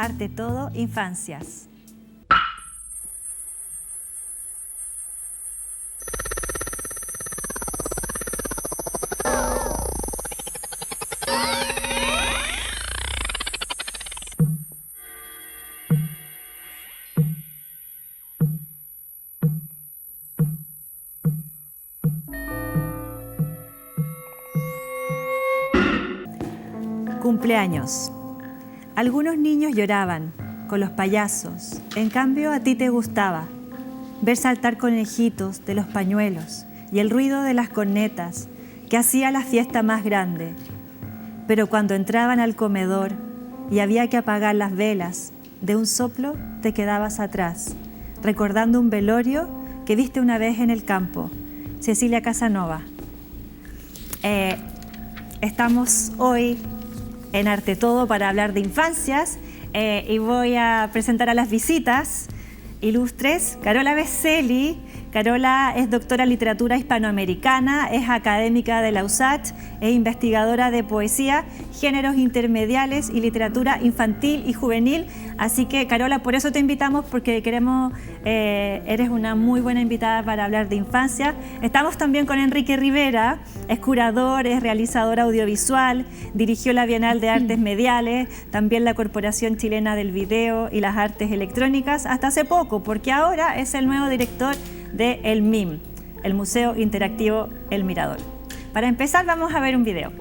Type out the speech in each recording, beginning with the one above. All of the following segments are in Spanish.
Arte Todo Infancias. Cumpleaños. Algunos niños lloraban con los payasos, en cambio a ti te gustaba ver saltar conejitos de los pañuelos y el ruido de las cornetas que hacía la fiesta más grande. Pero cuando entraban al comedor y había que apagar las velas, de un soplo te quedabas atrás, recordando un velorio que viste una vez en el campo. Cecilia Casanova. Estamos hoy en Arte Todo para hablar de infancias y voy a presentar a las visitas ilustres. Carola Becelli. Carola es doctora en literatura hispanoamericana, es académica de la USACH, es investigadora de poesía, géneros intermediales y literatura infantil y juvenil. Así que, Carola, por eso te invitamos, porque queremos, eres una muy buena invitada para hablar de infancia. Estamos también con Enrique Rivera, es curador, es realizador audiovisual, dirigió la Bienal de Artes Mediales, también la Corporación Chilena del Video y las Artes Electrónicas, hasta hace poco, porque ahora es el nuevo director de el MIM, el Museo Interactivo El Mirador. Para empezar, vamos a ver un video.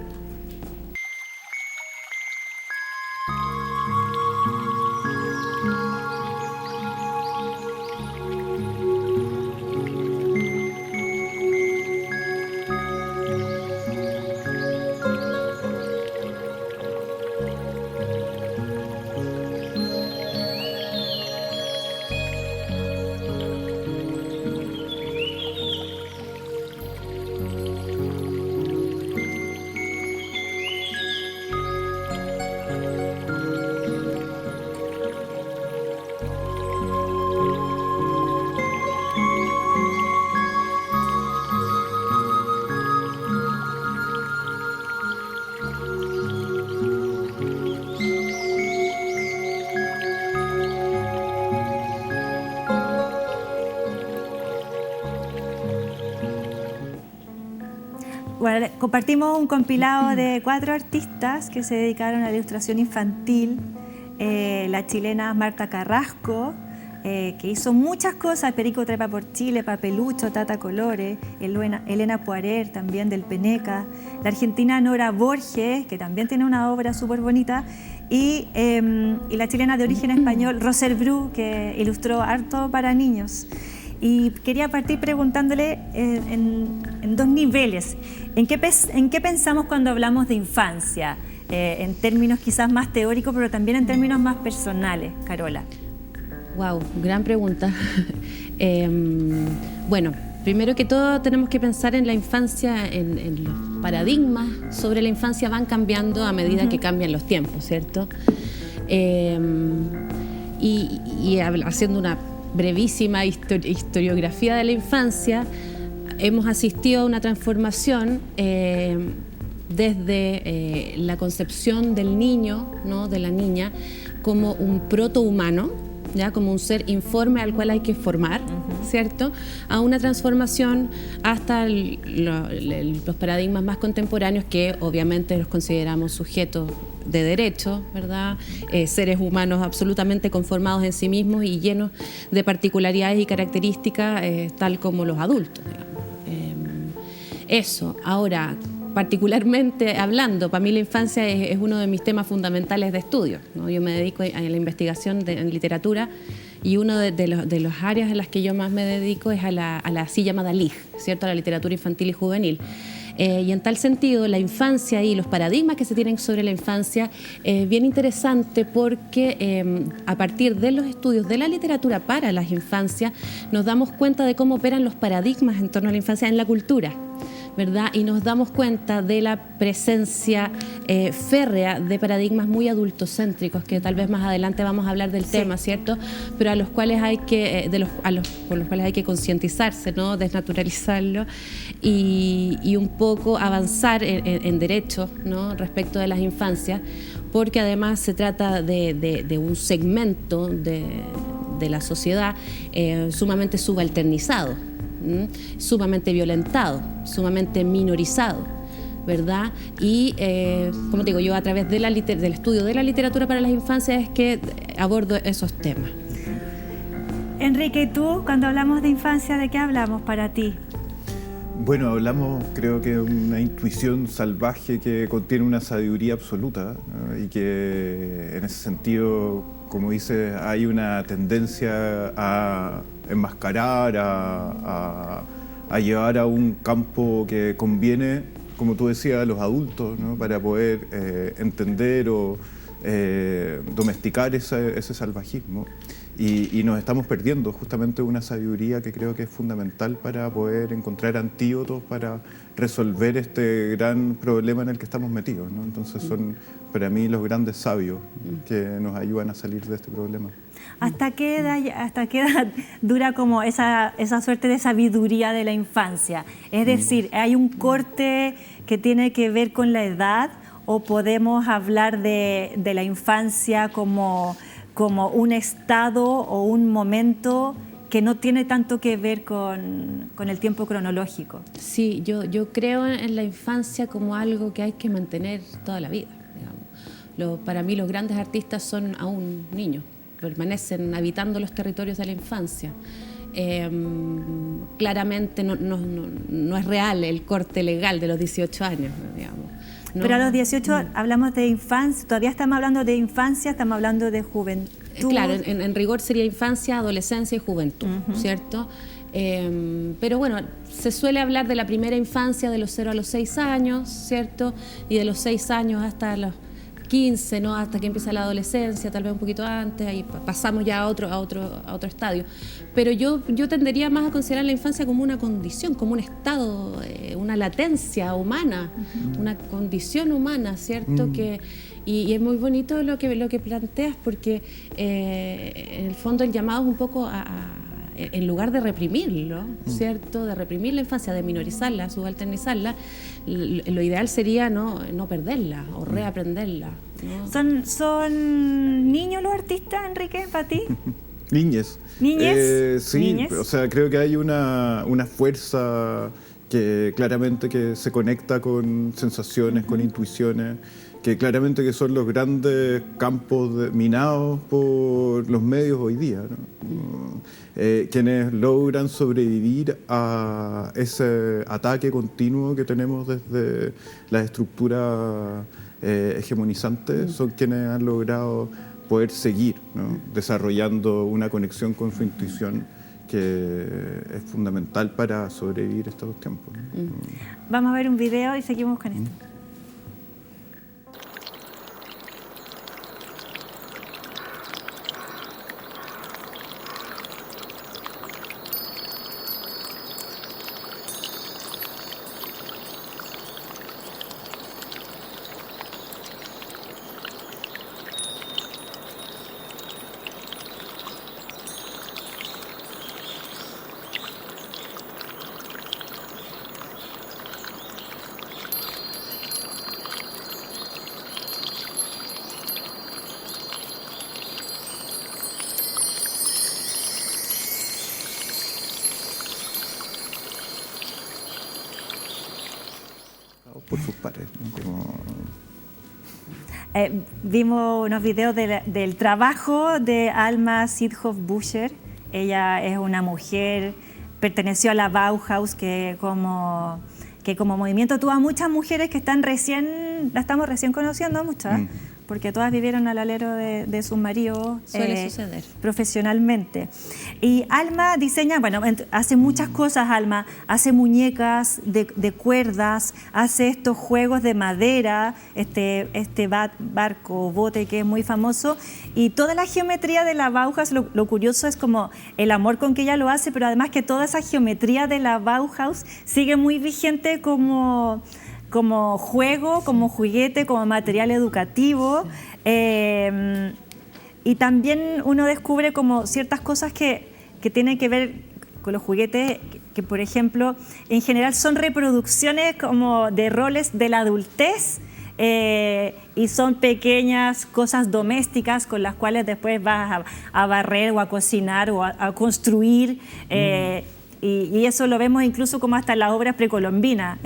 Bueno, compartimos un compilado de 4 artistas que se dedicaron a la ilustración infantil. La chilena Marta Carrasco, que hizo muchas cosas, Perico Trepa por Chile, Papelucho, Tata Colores, Elena Poirer, también del Peneca, la argentina Nora Borges, que también tiene una obra súper bonita, y la chilena de origen español, Roser Bru, que ilustró harto para niños. Y quería partir preguntándole en 2 niveles. ¿En qué pensamos cuando hablamos de infancia? En términos quizás más teóricos, pero también en términos más personales, Carola. Wow, gran pregunta. Bueno, primero que todo tenemos que pensar en la infancia, en los paradigmas sobre la infancia van cambiando a medida que cambian los tiempos, ¿cierto? Haciendo una brevísima historiografía de la infancia, hemos asistido a una transformación desde la concepción del niño, ¿no?, de la niña, como un protohumano, ya como un ser informe al cual hay que formar, ¿cierto?, a una transformación hasta los paradigmas más contemporáneos que obviamente los consideramos sujetos de derecho, ¿verdad? Seres humanos absolutamente conformados en sí mismos y llenos de particularidades y características tal como los adultos, digamos. Eso. Ahora, particularmente hablando, para mí la infancia es uno de mis temas fundamentales de estudio, ¿no? Yo me dedico a la investigación en literatura y uno de los áreas en las que yo más me dedico es a la así llamada LIG, ¿cierto?, a la literatura infantil y juvenil. Y en tal sentido, la infancia y los paradigmas que se tienen sobre la infancia es bien interesante porque a partir de los estudios de la literatura para las infancias nos damos cuenta de cómo operan los paradigmas en torno a la infancia en la cultura, ¿verdad? Y nos damos cuenta de la presencia férrea de paradigmas muy adultocéntricos, que tal vez más adelante vamos a hablar del tema, ¿cierto? Pero a los cuales hay que, con los cuales hay que concientizarse, ¿no? Desnaturalizarlo y un poco avanzar en derechos, ¿no? Respecto de las infancias, porque además se trata de un segmento de la sociedad sumamente subalternizado, sumamente violentado, sumamente minorizado, ¿verdad? Y como te digo, yo a través del estudio de la literatura para las infancias es que abordo esos temas. Enrique, ¿y tú, cuando hablamos de infancia, de qué hablamos para ti? Bueno, hablamos, creo que de una intuición salvaje que contiene una sabiduría absoluta, ¿no? Y que en ese sentido, como dices, hay una tendencia a enmascarar, a llevar a un campo que conviene, como tú decías, a los adultos, ¿no? Para poder entender o domesticar ese salvajismo. Y nos estamos perdiendo justamente una sabiduría que creo que es fundamental para poder encontrar antídotos para resolver este gran problema en el que estamos metidos, ¿no? Entonces son para mí los grandes sabios que nos ayudan a salir de este problema. ¿Hasta qué edad dura como esa suerte de sabiduría de la infancia? Es decir, ¿hay un corte que tiene que ver con la edad o podemos hablar de la infancia como un estado o un momento que no tiene tanto que ver con el tiempo cronológico? Sí, yo creo en la infancia como algo que hay que mantener toda la vida, digamos. Para mí los grandes artistas son aún niños, permanecen habitando los territorios de la infancia. Claramente no es real el corte legal de los 18 años, digamos. No. Pero a los 18 hablamos de infancia, todavía estamos hablando de infancia, estamos hablando de juventud. Claro, en rigor sería infancia, adolescencia y juventud, ¿cierto? Pero bueno, se suele hablar de la primera infancia de los 0 a los 6 años, ¿cierto? Y de los 6 años hasta los 15, ¿no? Hasta que empieza la adolescencia, tal vez un poquito antes, ahí pasamos ya a otro estadio. Pero yo tendería más a considerar la infancia como una condición, como un estado, una latencia humana, una condición humana, ¿cierto? Y es muy bonito lo que planteas, porque en el fondo el llamado es un poco en lugar de reprimirlo, ¿cierto? De reprimir la infancia, de minorizarla, subalternizarla, lo ideal sería no perderla o reaprenderla, ¿no? ¿Son niños los artistas, Enrique, para ti? Niñes. ¿Niñes? Sí, ¿Niñes? O sea, creo que hay una fuerza que claramente que se conecta con sensaciones, con intuiciones, que claramente que son los grandes campos minados por los medios hoy día, ¿no? Quienes logran sobrevivir a ese ataque continuo que tenemos desde las estructuras hegemonizantes son quienes han logrado poder seguir, ¿no? Desarrollando una conexión con su intuición que es fundamental para sobrevivir estos tiempos, ¿no? Vamos a ver un video y seguimos con esto. Por sus pares, ¿no? Como... Vimos unos videos del trabajo de Alma Sidhoff-Buscher. Ella es una mujer, perteneció a la Bauhaus, que como movimiento tuvo a muchas mujeres que la estamos recién conociendo, muchas, porque todas vivieron al alero de sus maridos suceder profesionalmente. Y Alma diseña, bueno, hace muchas cosas. Alma hace muñecas de cuerdas, hace estos juegos de madera, este barco, bote que es muy famoso, y toda la geometría de la Bauhaus, lo curioso es como el amor con que ella lo hace, pero además que toda esa geometría de la Bauhaus sigue muy vigente como juego, como juguete, como material educativo. Y también uno descubre como ciertas cosas que tienen que ver con los juguetes, que por ejemplo, en general son reproducciones como de roles de la adultez, y son pequeñas cosas domésticas con las cuales después vas a barrer o a cocinar o a construir. Y eso lo vemos incluso como hasta en las obras precolombinas.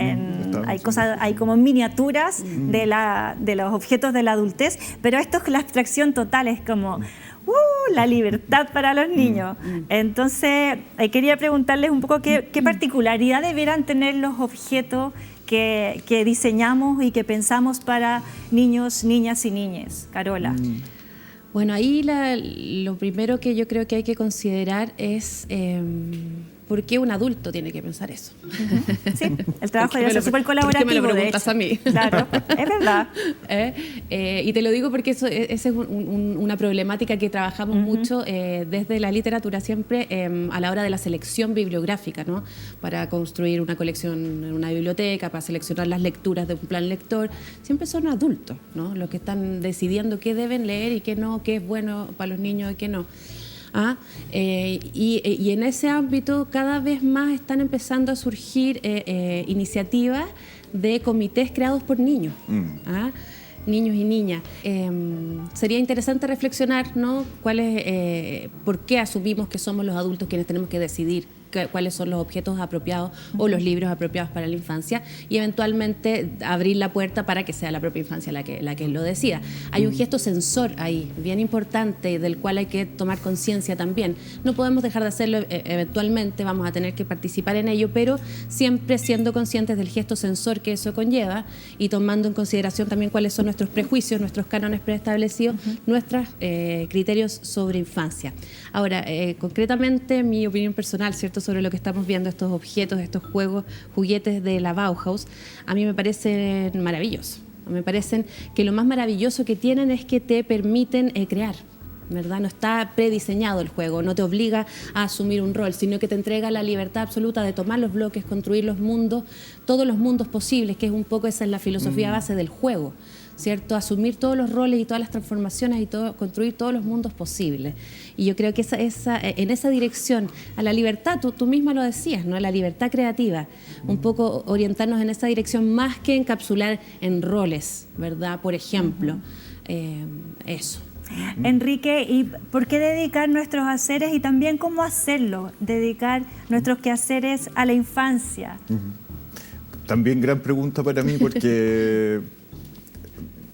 Hay como miniaturas de los objetos de la adultez, pero esto es la abstracción total, es como la libertad para los niños. Entonces, quería preguntarles un poco qué particularidad deberán tener los objetos que diseñamos y que pensamos para niños, niñas y niñes. Carola. Bueno, ahí lo primero que yo creo que hay que considerar es por qué un adulto tiene que pensar eso. Sí, el trabajo debe ser súper colaborativo. ¿Por qué me lo preguntas a mí? Claro, es verdad. Y te lo digo porque esa es una problemática que trabajamos mucho desde la literatura siempre a la hora de la selección bibliográfica, ¿no? Para construir una colección en una biblioteca, para seleccionar las lecturas de un plan lector. Siempre son adultos, ¿no? Los que están decidiendo qué deben leer y qué no, qué es bueno para los niños y qué no. Y en ese ámbito cada vez más están empezando a surgir iniciativas de comités creados por niños, niños y niñas. Sería interesante reflexionar, ¿no? ¿Por qué asumimos que somos los adultos quienes tenemos que decidir cuáles son los objetos apropiados o los libros apropiados para la infancia, y eventualmente abrir la puerta para que sea la propia infancia la que lo decida. Hay un gesto censor ahí, bien importante, del cual hay que tomar conciencia también. No podemos dejar de hacerlo, eventualmente vamos a tener que participar en ello, pero siempre siendo conscientes del gesto censor que eso conlleva y tomando en consideración también cuáles son nuestros prejuicios, nuestros cánones preestablecidos, nuestros criterios sobre infancia. Ahora, concretamente, mi opinión personal, ¿cierto?, sobre lo que estamos viendo, estos objetos, estos juguetes de la Bauhaus, a mí me parecen maravillosos. Me parecen que lo más maravilloso que tienen es que te permiten crear, ¿verdad? No está prediseñado el juego, no te obliga a asumir un rol, sino que te entrega la libertad absoluta de tomar los bloques, construir los mundos, todos los mundos posibles, que es un poco esa es la filosofía base del juego, ¿cierto? Asumir todos los roles y todas las transformaciones y construir todos los mundos posibles. Y yo creo que en esa dirección, a la libertad, tú misma lo decías, ¿no? A la libertad creativa, un poco orientarnos en esa dirección más que encapsular en roles, ¿verdad? Por ejemplo, eso. Enrique, ¿y por qué dedicar nuestros haceres y también cómo hacerlo? Dedicar nuestros quehaceres a la infancia. También gran pregunta para mí, porque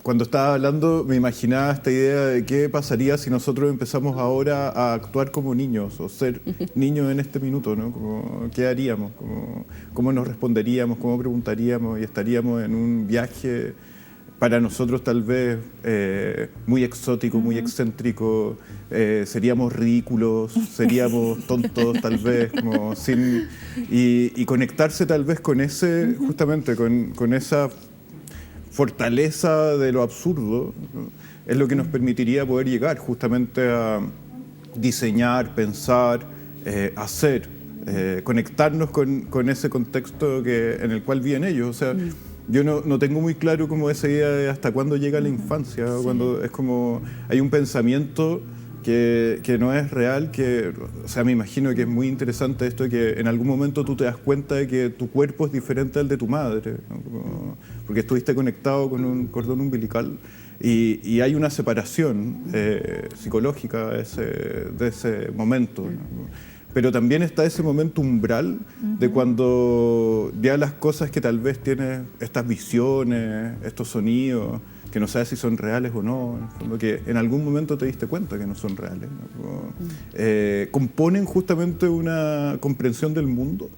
cuando estaba hablando me imaginaba esta idea de qué pasaría si nosotros empezamos ahora a actuar como niños o ser niños en este minuto, ¿no? ¿Qué haríamos? ¿Cómo nos responderíamos? ¿Cómo preguntaríamos? Y estaríamos en un viaje para nosotros tal vez muy exótico, muy excéntrico, seríamos ridículos, seríamos tontos tal vez, y conectarse tal vez con ese, justamente con esa fortaleza de lo absurdo, ¿no? Es lo que nos permitiría poder llegar justamente a diseñar, pensar, hacer, conectarnos con ese contexto en el cual viven ellos. O sea, yo no tengo muy claro como esa idea de hasta cuándo llega la infancia, cuando es como hay un pensamiento que no es real, o sea, me imagino que es muy interesante esto de que en algún momento tú te das cuenta de que tu cuerpo es diferente al de tu madre, ¿no? Porque estuviste conectado con un cordón umbilical y hay una separación psicológica de ese momento, ¿no? Pero también está ese momento umbral de cuando ya las cosas que tal vez tienes, estas visiones, estos sonidos, que no sabes si son reales o no, que en algún momento te diste cuenta que no son reales, ¿no? Componen justamente una comprensión del mundo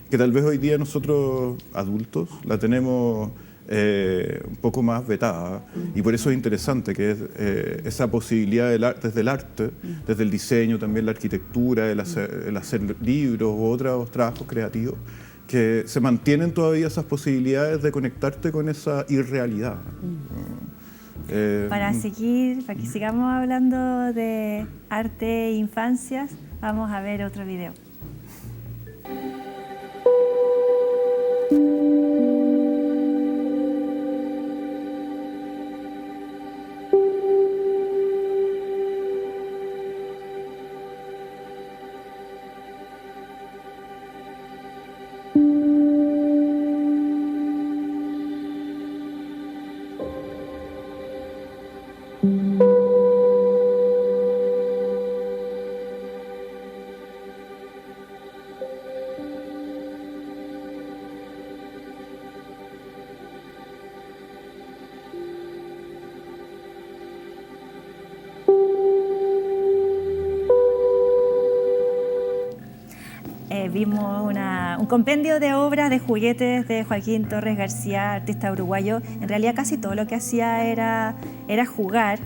que tal vez hoy día nosotros adultos la tenemos un poco más vetada, y por eso es interesante que es esa posibilidad desde el arte, desde el diseño, también la arquitectura, el hacer libros u otros trabajos creativos, que se mantienen todavía esas posibilidades de conectarte con esa irrealidad. Para que sigamos hablando de arte e infancias, vamos a ver otro video. Vimos un compendio de obras de juguetes de Joaquín Torres García, artista uruguayo. En realidad casi todo lo que hacía era jugar,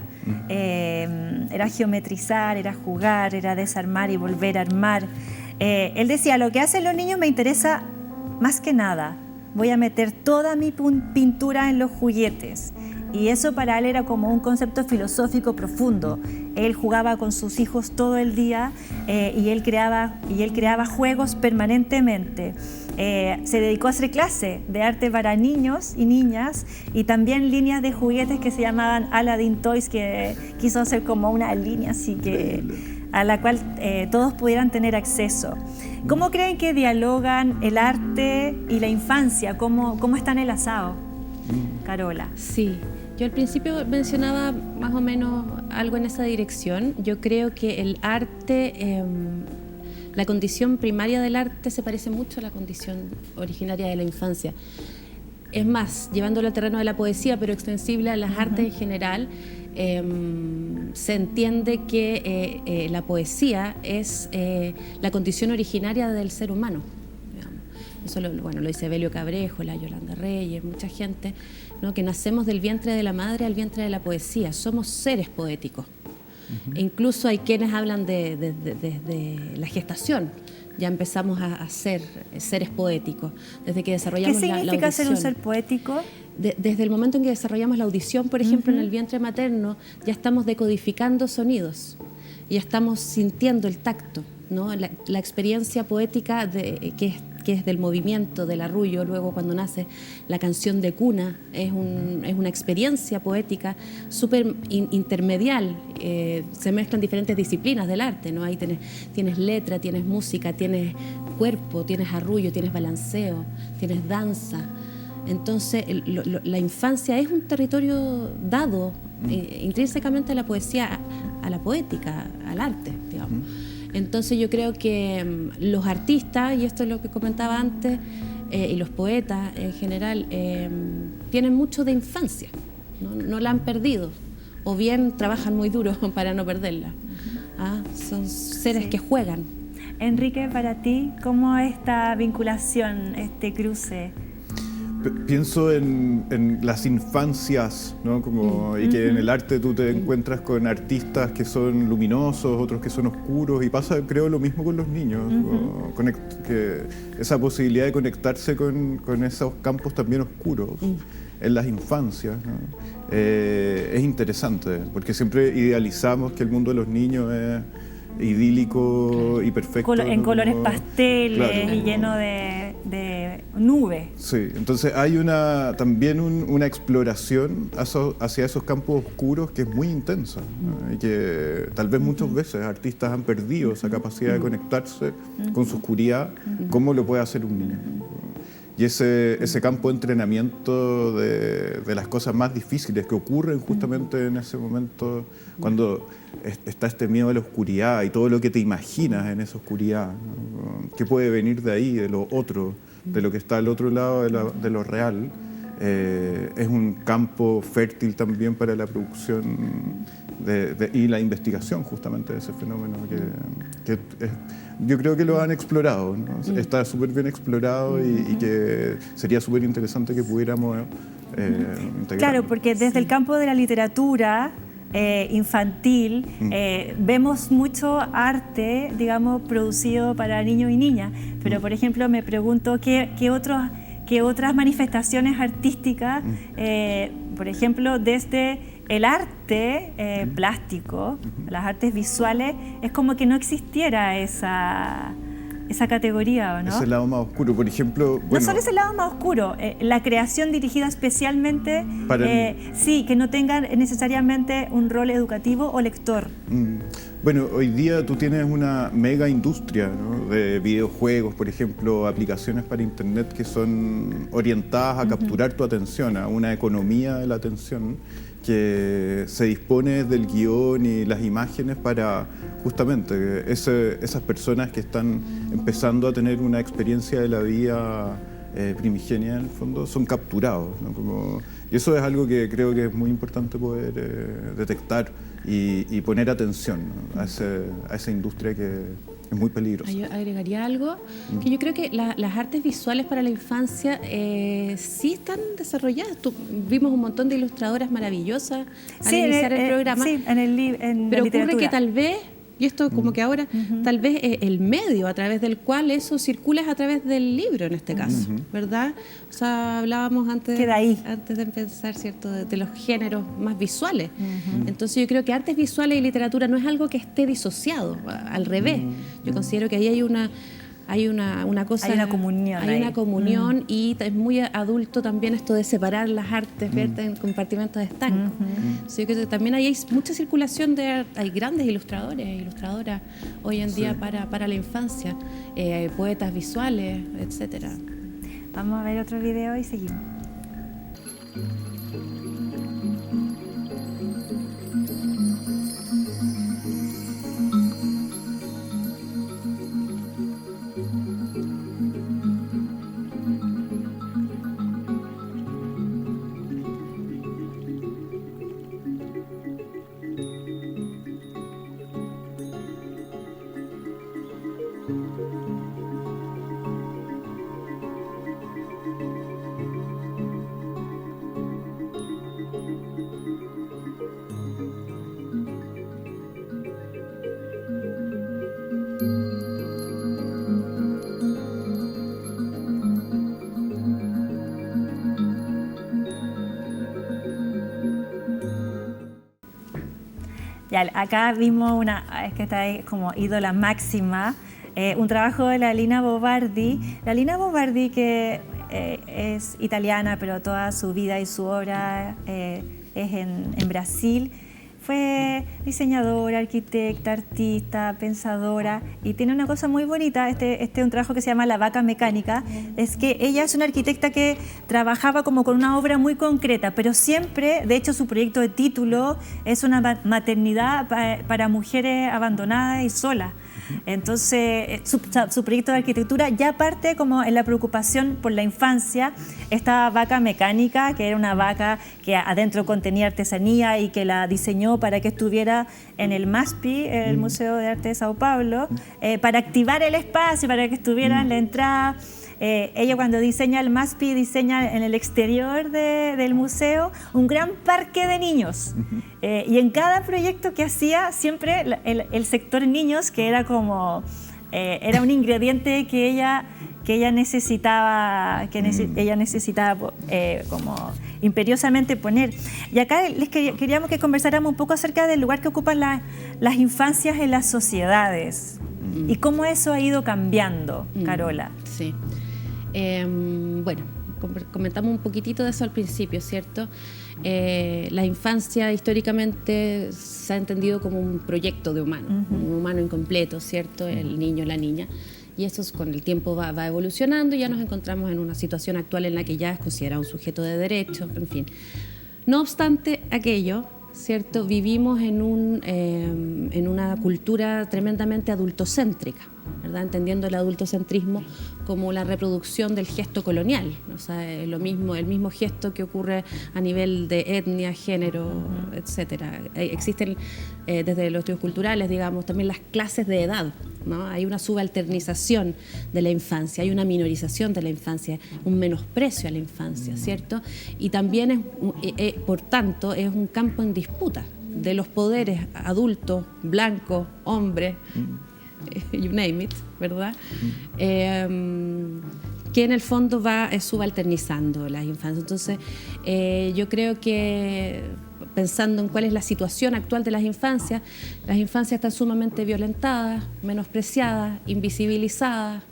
era geometrizar, era jugar, era desarmar y volver a armar. Él decía, lo que hacen los niños me interesa más que nada. Voy a meter toda mi pintura en los juguetes. Y eso para él era como un concepto filosófico profundo. Él jugaba con sus hijos todo el día y él creaba juegos permanentemente. Se dedicó a hacer clases de arte para niños y niñas y también líneas de juguetes que se llamaban Aladdin Toys, que quiso hacer como una línea así que a la cual todos pudieran tener acceso. ¿Cómo creen que dialogan el arte y la infancia? ¿Cómo están enlazados? Carola. Sí. Yo al principio mencionaba más o menos algo en esa dirección. Yo creo que el arte, la condición primaria del arte se parece mucho a la condición originaria de la infancia. Es más, llevándolo al terreno de la poesía, pero extensible a las artes en general, se entiende que la poesía es la condición originaria del ser humano. Eso lo dice Belio Cabrejo, la Yolanda Reyes, mucha gente, ¿no? Que nacemos del vientre de la madre al vientre de la poesía. Somos seres poéticos. E incluso hay quienes hablan de la gestación. Ya empezamos a ser seres poéticos. Desde que desarrollamos ¿Qué significa ser un ser poético? Desde el momento en que desarrollamos la audición, por ejemplo, en el vientre materno, ya estamos decodificando sonidos. Y estamos sintiendo el tacto, ¿no? La experiencia poética que es del movimiento, del arrullo. Luego cuando nace la canción de cuna, es una experiencia poética súper intermedial. Se mezclan diferentes disciplinas del arte, ¿no? Ahí tienes letra, tienes música, tienes cuerpo, tienes arrullo, tienes balanceo, tienes danza. Entonces la infancia es un territorio dado intrínsecamente a la poesía, a la poética, al arte, digamos. Entonces yo creo que los artistas, y esto es lo que comentaba antes, y los poetas en general, tienen mucho de infancia, no la han perdido, o bien trabajan muy duro para no perderla. Son seres que juegan. Enrique, para ti, ¿cómo es esta vinculación, este cruce? Pienso en las infancias, ¿no? Y que en el arte tú te encuentras con artistas que son luminosos, otros que son oscuros, y pasa, creo, lo mismo con los niños. Que esa posibilidad de conectarse con esos campos también oscuros en las infancias, ¿no? Es interesante, porque siempre idealizamos que el mundo de los niños es idílico y perfecto. En colores pasteles, claro, y lleno de nubes. Sí, entonces hay también una exploración hacia esos campos oscuros que es muy intensa, ¿no? Y que tal vez muchas veces artistas han perdido esa capacidad de conectarse con su oscuridad, como lo puede hacer un niño. Y ese campo de entrenamiento de las cosas más difíciles que ocurren justamente en ese momento, cuando está este miedo a la oscuridad y todo lo que te imaginas en esa oscuridad, ¿no? ¿Qué puede venir de ahí, de lo otro, de lo que está al otro lado de lo real? Es un campo fértil también para la producción y la investigación justamente de ese fenómeno yo creo que lo han explorado, ¿no? Está súper bien explorado y que sería súper interesante que pudiéramos integrar. Claro, porque desde el campo de la literatura infantil vemos mucho arte, digamos, producido para niños y niñas, pero por ejemplo me pregunto qué otras manifestaciones artísticas, por ejemplo, desde el arte plástico, las artes visuales, es como que no existiera esa categoría, ¿o no? Ese lado más oscuro, por ejemplo... No solo ese lado más oscuro, la creación dirigida especialmente, sí, que no tengan necesariamente un rol educativo o lector. Bueno, hoy día tú tienes una mega industria, ¿no? De videojuegos, por ejemplo, aplicaciones para internet que son orientadas a capturar tu atención, a una economía de la atención que se dispone del guión y las imágenes para justamente esas personas que están empezando a tener una experiencia de la vida primigenia, en el fondo, son capturados, ¿no? Y eso es algo que creo que es muy importante poder detectar y poner atención, ¿no? a esa industria que es muy peligrosa. Yo agregaría algo, que yo creo que las artes visuales para la infancia sí están desarrolladas. Vimos un montón de ilustradoras maravillosas al iniciar el programa. Sí, en pero la literatura. Ocurre que tal vez, y esto como que ahora, tal vez el medio a través del cual eso circula es a través del libro en este caso, ¿verdad? O sea, hablábamos antes de empezar, ¿cierto?, de los géneros más visuales. Entonces yo creo que artes visuales y literatura no es algo que esté disociado, al revés. Yo considero que ahí hay una cosa, hay una comunión. Hay una comunión y es muy adulto también esto de separar las artes, ¿verdad?, en compartimentos estancos. Yo creo que también ahí hay mucha circulación hay grandes ilustradores e ilustradoras hoy en día para la infancia, poetas visuales, etcétera. Vamos a ver otro video y seguimos. Ya, acá vimos es que está ahí como ídola máxima, un trabajo de la Lina Bo Bardi. La Lina Bo Bardi, que es italiana, pero toda su vida y su obra es en Brasil. Fue diseñadora, arquitecta, artista, pensadora, y tiene una cosa muy bonita, este es un trabajo que se llama La vaca mecánica, es que ella es una arquitecta que trabajaba como con una obra muy concreta, pero siempre, de hecho su proyecto de título es una maternidad para mujeres abandonadas y solas. Entonces su proyecto de arquitectura ya parte como en la preocupación por la infancia. Esta vaca mecánica, que era una vaca que adentro contenía artesanía y que la diseñó para que estuviera en el MASPI, el Museo de Arte de Sao Paulo, para activar el espacio, para que estuviera en la entrada. Ella cuando diseña el MASPI diseña en el exterior del museo un gran parque de niños. Y en cada proyecto que hacía siempre el sector niños, que era como era un ingrediente que ella necesitaba como imperiosamente poner. Y acá queríamos que conversáramos un poco acerca del lugar que ocupan las infancias en las sociedades y cómo eso ha ido cambiando, Carola. Sí. Bueno, comentamos un poquitito de eso al principio, ¿cierto? La infancia históricamente se ha entendido como un proyecto de humano, un humano incompleto, ¿cierto? El niño, la niña. Y eso con el tiempo va evolucionando y ya nos encontramos en una situación actual en la que ya es considerado un sujeto de derecho, en fin. No obstante aquello, ¿cierto? Vivimos en una cultura tremendamente adultocéntrica. ¿verdad? Entendiendo el adultocentrismo como la reproducción del gesto colonial, o sea, el mismo gesto que ocurre a nivel de etnia, género, etcétera. Existen desde los estudios culturales, digamos, también las clases de edad, ¿no? Hay una subalternización de la infancia, hay una minorización de la infancia, un menosprecio a la infancia, ¿cierto? Y también, por tanto, es un campo en disputa de los poderes adultos, blancos, hombres, you name it, ¿verdad? Que en el fondo va subalternizando las infancias. Entonces, yo creo que pensando en cuál es la situación actual de las infancias están sumamente violentadas, menospreciadas, invisibilizadas,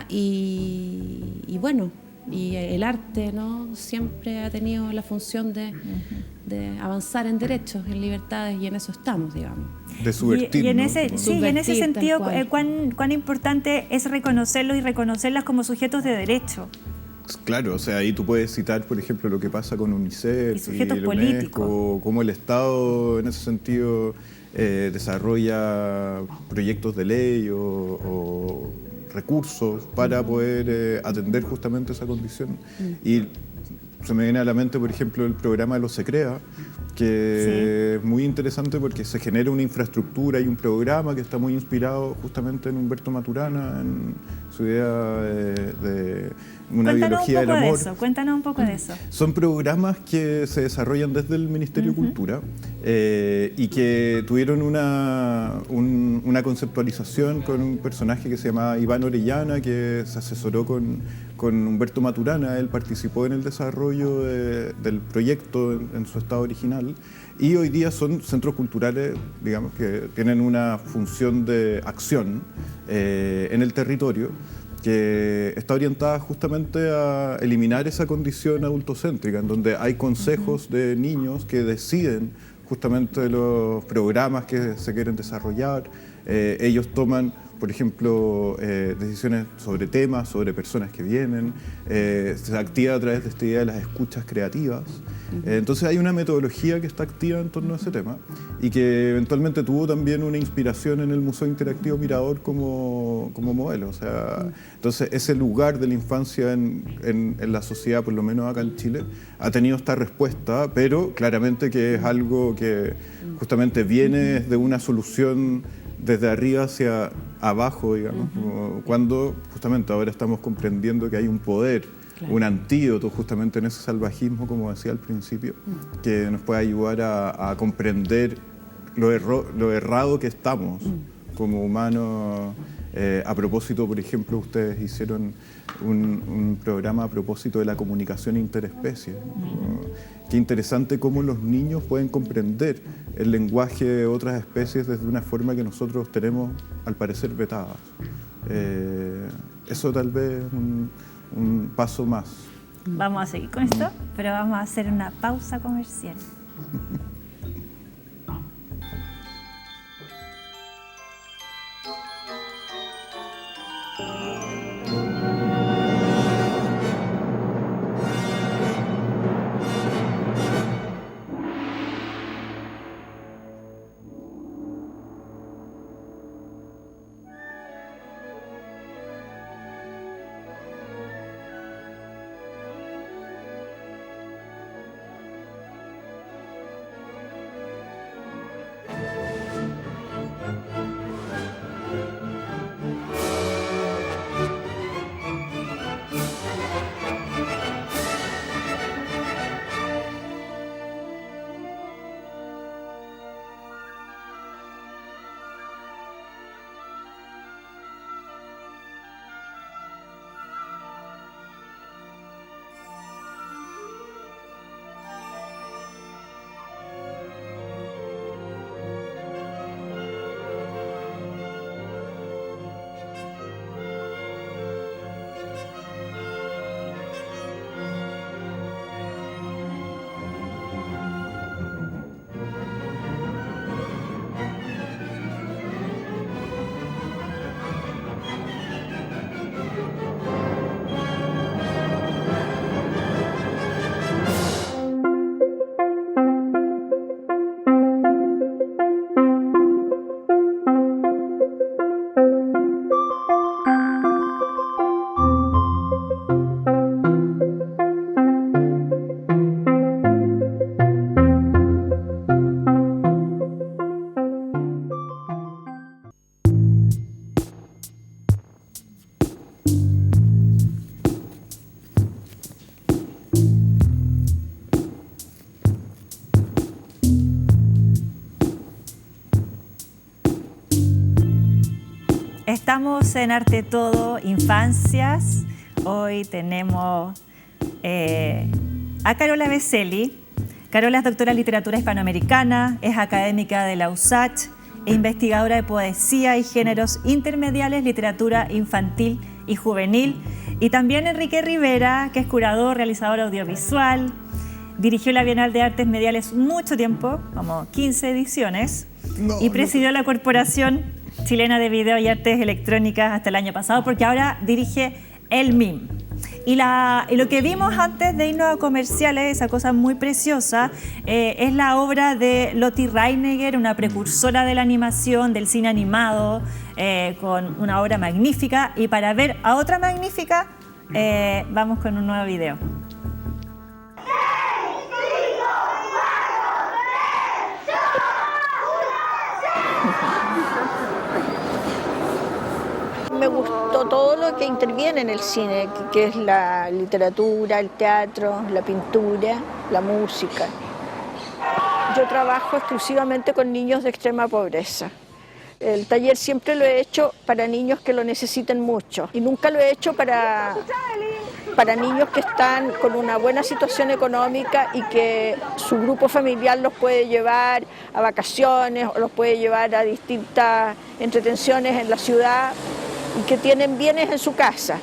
y bueno, y el arte, ¿no? Siempre ha tenido la función de avanzar en derechos, en libertades, y en eso estamos, digamos. De subvertir, y en ¿no? ese, sí, y en ese sentido, cuán importante es reconocerlos y reconocerlas como sujetos de derecho. Claro, o sea, ahí tú puedes citar, por ejemplo, lo que pasa con UNICEF Y sujetos el políticos. UNESCO, cómo el Estado en ese sentido desarrolla proyectos de ley o recursos para poder atender justamente esa condición. Y se me viene a la mente, por ejemplo, el programa de los SECREA, que es muy interesante porque se genera una infraestructura y un programa que está muy inspirado justamente en Humberto Maturana, en su idea de una biología del amor. Cuéntanos un poco de eso. Son programas que se desarrollan desde el Ministerio de Cultura y que tuvieron una conceptualización con un personaje que se llama Iván Orellana, que se asesoró con Humberto Maturana. Él participó en el desarrollo del proyecto en su estado original, y hoy día son centros culturales, digamos, que tienen una función de acción en el territorio, que está orientada justamente a eliminar esa condición adultocéntrica, en donde hay consejos de niños que deciden justamente los programas que se quieren desarrollar. Ellos toman, por ejemplo, decisiones sobre temas, sobre personas que vienen, se activa a través de esta idea de las escuchas creativas. Entonces hay una metodología que está activa en torno a ese tema y que eventualmente tuvo también una inspiración en el Museo Interactivo Mirador como modelo. O sea, entonces ese lugar de la infancia en la sociedad, por lo menos acá en Chile, ha tenido esta respuesta, pero claramente que es algo que justamente viene de una solución desde arriba hacia abajo, digamos, cuando justamente ahora estamos comprendiendo que hay un poder, un antídoto justamente en ese salvajismo, como decía al principio, que nos puede ayudar a comprender lo errado que estamos como humanos. A propósito, por ejemplo, ustedes hicieron un programa a propósito de la comunicación interespecie. Qué interesante cómo los niños pueden comprender el lenguaje de otras especies desde una forma que nosotros tenemos, al parecer, vetadas. Eso tal vez es un paso más. Vamos a seguir con esto, pero vamos a hacer una pausa comercial. Estamos en Arte Todo Infancias. Hoy tenemos a Carola Beselli. Carola es doctora en literatura hispanoamericana, es académica de la USACH e investigadora de poesía y géneros intermediales, literatura infantil y juvenil. Y también Enrique Rivera, que es curador, realizador audiovisual. Dirigió la Bienal de Artes Mediales mucho tiempo, como 15 ediciones, y presidió la Corporación Chilena de Video y Artes Electrónicas hasta el año pasado, porque ahora dirige el MIM. Y lo que vimos antes de irnos a comerciales, esa cosa muy preciosa, es la obra de Lotte Reiniger, una precursora de la animación, del cine animado, con una obra magnífica. Y para ver a otra magnífica, vamos con un nuevo video. Me gustó todo lo que interviene en el cine, que es la literatura, el teatro, la pintura, la música. Yo trabajo exclusivamente con niños de extrema pobreza. El taller siempre lo he hecho para niños que lo necesiten mucho y nunca lo he hecho para niños que están con una buena situación económica y que su grupo familiar los puede llevar a vacaciones o los puede llevar a distintas entretenciones en la ciudad y que tienen bienes en su casa.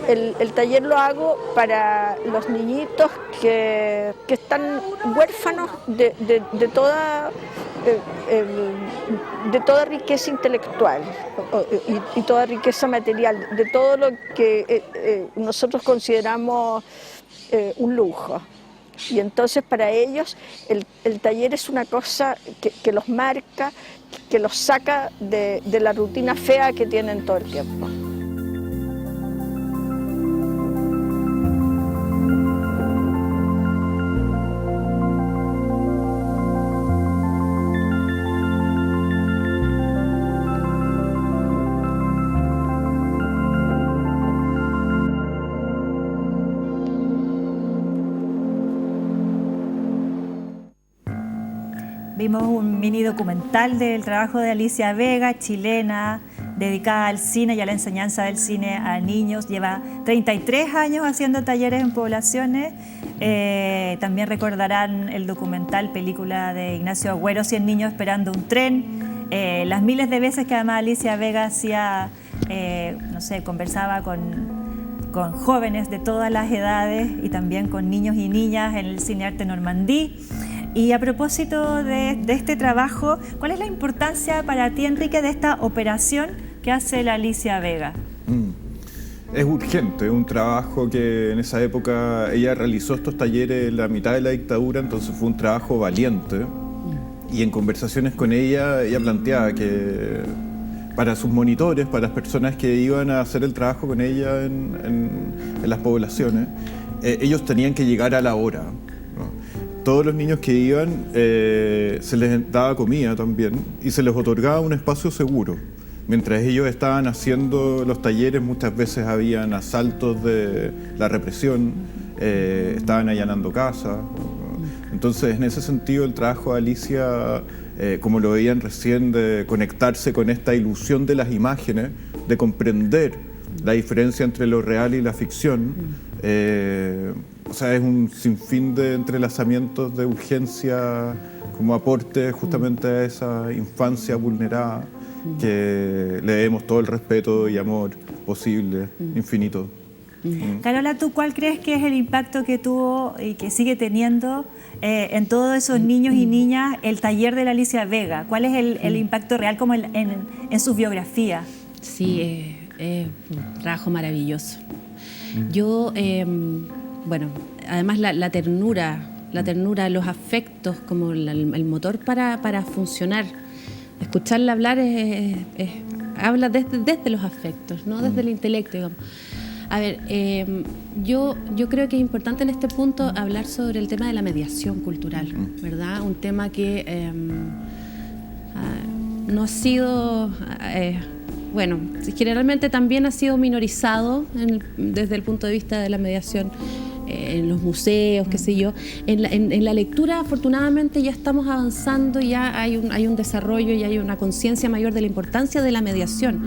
El taller lo hago para los niñitos que están huérfanos de toda riqueza intelectual y toda riqueza material, de todo lo que nosotros consideramos un lujo. Y entonces para ellos el taller es una cosa que los marca, que los saca de la rutina fea que tienen todo el tiempo. Vimos un mini documental del trabajo de Alicia Vega, chilena, dedicada al cine y a la enseñanza del cine a niños. Lleva 33 años haciendo talleres en poblaciones. También recordarán el documental, película de Ignacio Agüero, 100 niños esperando un tren. Las miles de veces que además Alicia Vega hacía, conversaba con jóvenes de todas las edades y también con niños y niñas en el Cine Arte Normandí. Y a propósito de este trabajo, ¿cuál es la importancia para ti, Enrique, de esta operación que hace la Alicia Vega? Es urgente, es un trabajo que en esa época ella realizó estos talleres en la mitad de la dictadura, entonces fue un trabajo valiente. Y en conversaciones con ella planteaba que para sus monitores, para las personas que iban a hacer el trabajo con ella en las poblaciones, ellos tenían que llegar a la hora. Todos los niños que iban se les daba comida también y se les otorgaba un espacio seguro. Mientras ellos estaban haciendo los talleres, muchas veces habían asaltos de la represión, estaban allanando casas. Entonces, en ese sentido, el trabajo de Alicia, como lo veían recién, de conectarse con esta ilusión de las imágenes, de comprender la diferencia entre lo real y la ficción, es un sinfín de entrelazamientos de urgencia como aporte justamente a esa infancia vulnerada que le debemos todo el respeto y amor posible, infinito. Carola, ¿tú cuál crees que es el impacto que tuvo y que sigue teniendo en todos esos niños y niñas el taller de la Alicia Vega? ¿Cuál es el impacto real como en sus biografías? Sí, es un trabajo maravilloso. Yo, además la ternura, los afectos como el motor para funcionar. Escucharla hablar habla desde los afectos, no desde el intelecto, digamos. A ver, yo creo que es importante en este punto hablar sobre el tema de la mediación cultural, ¿verdad? Un tema que no ha sido, generalmente también ha sido minorizado desde el punto de vista de la mediación en los museos, qué sé yo. En la lectura, afortunadamente, ya estamos avanzando, ya hay un desarrollo y hay una conciencia mayor de la importancia de la mediación.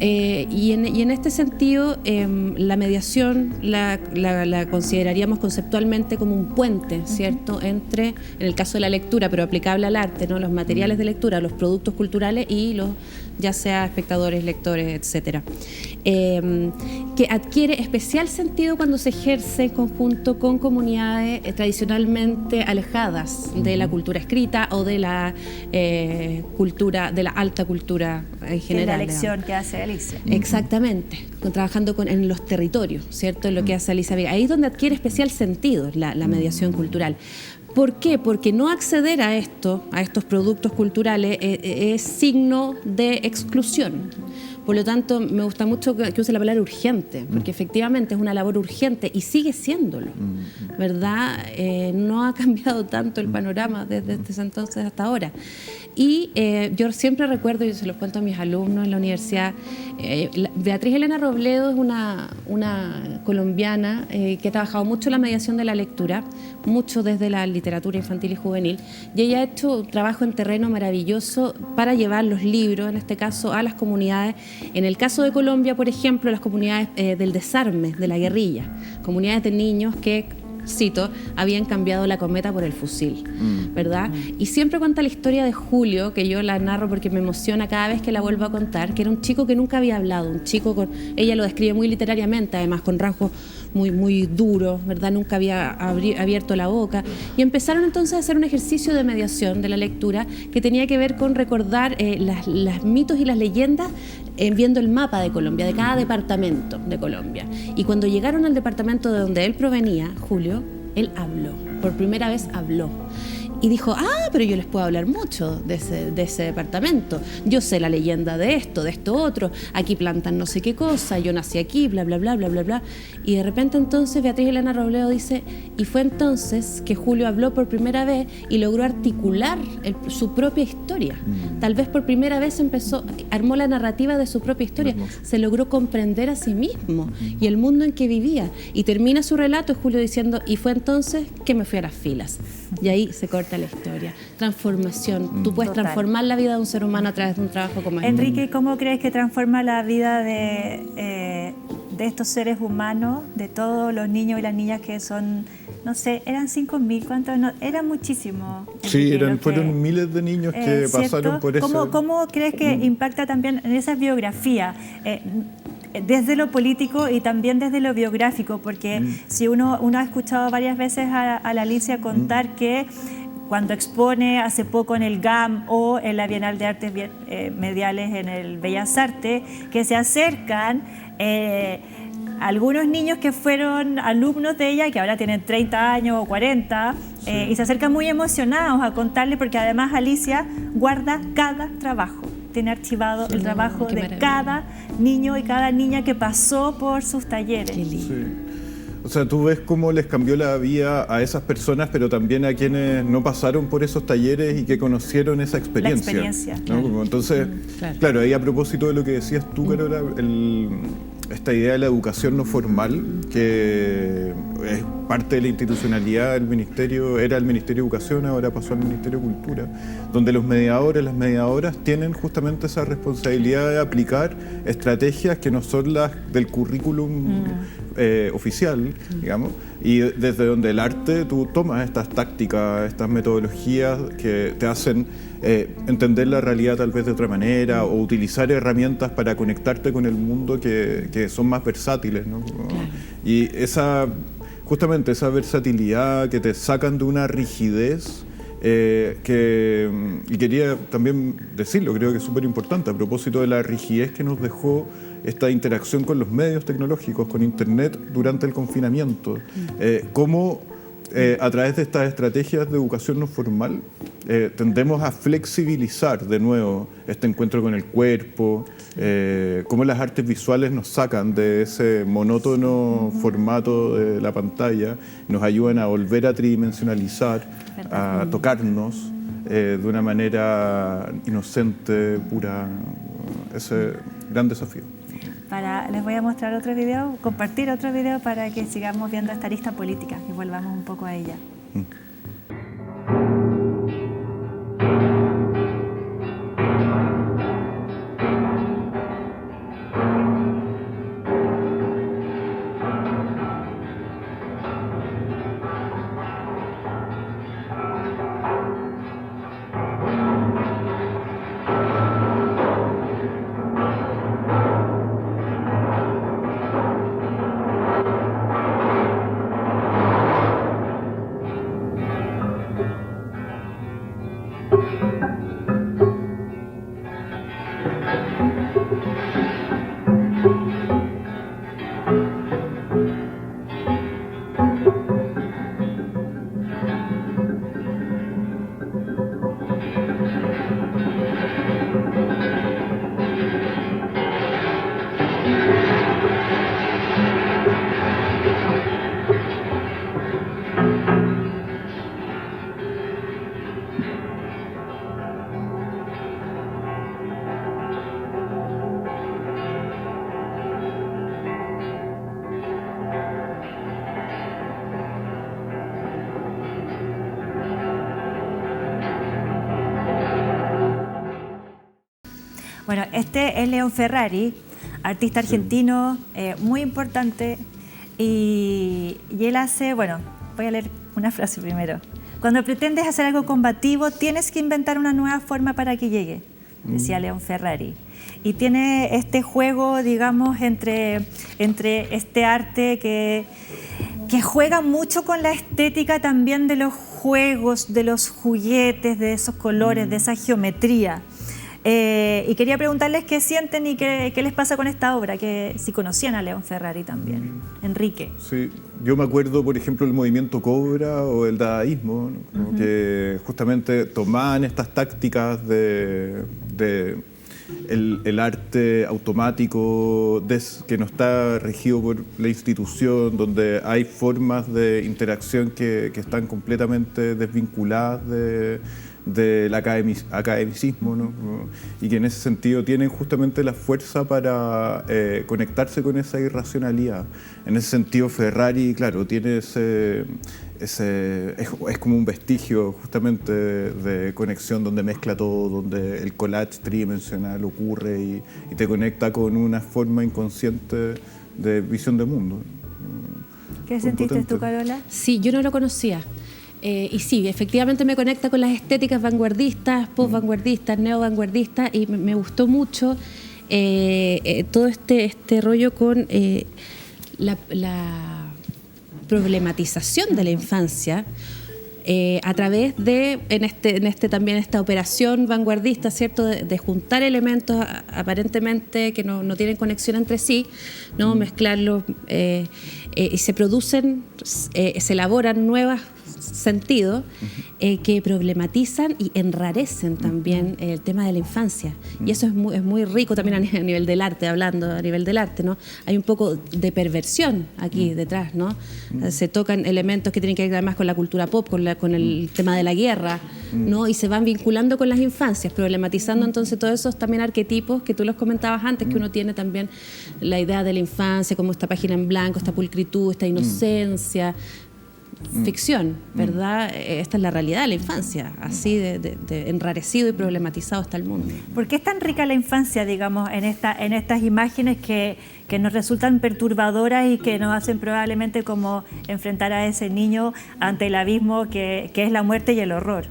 Y en este sentido, la mediación la consideraríamos conceptualmente como un puente, ¿cierto?, entre, en el caso de la lectura, pero aplicable al arte, ¿no?, los materiales de lectura, los productos culturales y los, ya sea espectadores, lectores, etcétera. Que adquiere especial sentido cuando se ejerce en conjunto con comunidades tradicionalmente alejadas de la cultura escrita o de la cultura, de la alta cultura en general. Que es la lección que hace Alicia. Exactamente, trabajando en los territorios, ¿cierto? En lo que hace Alicia Vega. Ahí es donde adquiere especial sentido la mediación cultural. ¿Por qué? Porque no acceder a estos productos culturales es signo de exclusión. Por lo tanto, me gusta mucho que use la palabra urgente, porque efectivamente es una labor urgente y sigue siéndolo, ¿verdad? No ha cambiado tanto el panorama desde ese entonces hasta ahora. Y yo siempre recuerdo, y se los cuento a mis alumnos en la universidad, Beatriz Elena Robledo es una colombiana que ha trabajado mucho la mediación de la lectura, mucho desde la literatura infantil y juvenil, y ella ha hecho un trabajo en terreno maravilloso para llevar los libros, en este caso, a las comunidades. En el caso de Colombia, por ejemplo, las comunidades del desarme, de la guerrilla, comunidades de niños que, cito, habían cambiado la cometa por el fusil, ¿verdad? Y siempre cuenta la historia de Julio, que yo la narro porque me emociona cada vez que la vuelvo a contar, que era un chico que nunca había hablado, un chico ella lo describe muy literariamente, además con rasgos muy duros, ¿verdad? Nunca había abierto la boca. Y empezaron entonces a hacer un ejercicio de mediación de la lectura que tenía que ver con recordar las mitos y las leyendas viendo el mapa de Colombia, de cada departamento de Colombia. Y cuando llegaron al departamento de donde él provenía, Julio, él habló, por primera vez habló. Y dijo, pero yo les puedo hablar mucho de ese departamento. Yo sé la leyenda de esto otro, aquí plantan no sé qué cosa, yo nací aquí, bla, bla, bla, bla, bla, bla. Y de repente entonces Beatriz Elena Robledo dice, y fue entonces que Julio habló por primera vez y logró articular su propia historia. Tal vez por primera vez armó la narrativa de su propia historia, se logró comprender a sí mismo y el mundo en que vivía. Y termina su relato Julio diciendo, y fue entonces que me fui a las filas. Y ahí se corta la historia. Transformación. Tú puedes transformar la vida de un ser humano a través de un trabajo como este. Enrique, ¿cómo crees que transforma la vida de estos seres humanos, de todos los niños y las niñas que son, no sé, eran 5.000, ¿cuántos? No, eran muchísimos. Sí, fueron miles de niños que pasaron por eso. ¿Cómo crees que impacta también en esa biografía? Desde lo político y también desde lo biográfico, porque si uno ha escuchado varias veces a la Alicia contar que cuando expone hace poco en el GAM o en la Bienal de Artes Mediales en el Bellas Artes, que se acercan algunos niños que fueron alumnos de ella, que ahora tienen 30 años o 40, y se acercan muy emocionados a contarle, porque además Alicia guarda cada trabajo. Tiene archivado el trabajo de cada niño y cada niña que pasó por sus talleres. Qué lindo. Sí. O sea, tú ves cómo les cambió la vida a esas personas, pero también a quienes no pasaron por esos talleres y que conocieron esa experiencia. La experiencia. ¿No? Claro. Entonces, claro, ahí a propósito de lo que decías tú, Carola, esta idea de la educación no formal, que es parte de la institucionalidad del Ministerio, era el Ministerio de Educación, ahora pasó al Ministerio de Cultura, donde los mediadores, las mediadoras tienen justamente esa responsabilidad de aplicar estrategias que no son las del currículum oficial, digamos, y desde donde el arte tú tomas estas tácticas, estas metodologías que te hacen entender la realidad tal vez de otra manera o utilizar herramientas para conectarte con el mundo que son más versátiles, ¿no? Y justamente esa versatilidad que te sacan de una rigidez y quería también decirlo, creo que es súper importante a propósito de la rigidez que nos dejó esta interacción con los medios tecnológicos, con Internet durante el confinamiento, cómo a través de estas estrategias de educación no formal tendemos a flexibilizar de nuevo este encuentro con el cuerpo, cómo las artes visuales nos sacan de ese monótono formato de la pantalla, nos ayudan a volver a tridimensionalizar, a tocarnos de una manera inocente, pura, ese gran desafío. Les voy a mostrar otro video, compartir otro video para que sigamos viendo esta arista política y volvamos un poco a ella. Bueno, este es León Ferrari, artista argentino muy importante y él hace, bueno, voy a leer una frase primero. Cuando pretendes hacer algo combativo, tienes que inventar una nueva forma para que llegue, decía León Ferrari. Y tiene este juego, digamos, entre este arte que juega mucho con la estética también de los juegos, de los juguetes, de esos colores, de esa geometría. Y quería preguntarles qué sienten y qué les pasa con esta obra, que si conocían a León Ferrari también. Enrique. Sí, yo me acuerdo, por ejemplo, el movimiento Cobra o el dadaísmo, ¿no? Que justamente tomaban estas tácticas de el arte automático que no está regido por la institución, donde hay formas de interacción que están completamente desvinculadas del academicismo, ¿no? Y que en ese sentido tienen justamente la fuerza para conectarse con esa irracionalidad. En ese sentido Ferrari, claro, tiene es como un vestigio justamente de conexión, donde mezcla todo, donde el collage tridimensional ocurre y te conecta con una forma inconsciente de visión del mundo. ¿Qué sentiste tú, Carola? Sí, yo no lo conocía. Y sí, efectivamente me conecta con las estéticas vanguardistas, post-vanguardistas, neo-vanguardistas, y me gustó mucho todo este rollo con la problematización de la infancia a través de, también esta operación vanguardista, ¿cierto?, de juntar elementos aparentemente que no tienen conexión entre sí, ¿no? Mezclarlos y se producen, se elaboran nuevos sentidos que problematizan y enrarecen también el tema de la infancia. Y eso es muy rico también a nivel del arte, hablando a nivel del arte, ¿no? Hay un poco de perversión aquí detrás, ¿no? Se tocan elementos que tienen que ver además con la cultura pop, con el tema de la guerra, ¿no? Y se van vinculando con las infancias, problematizando entonces todos esos también arquetipos que tú los comentabas antes, que uno tiene también la idea de la infancia, como esta página en blanco, esta pulcritud, esta inocencia. Ficción, ¿verdad? Esta es la realidad de la infancia, así de enrarecido y problematizado está el mundo. ¿Por qué es tan rica la infancia, digamos, en estas imágenes que nos resultan perturbadoras y que nos hacen probablemente como enfrentar a ese niño ante el abismo que es la muerte y el horror?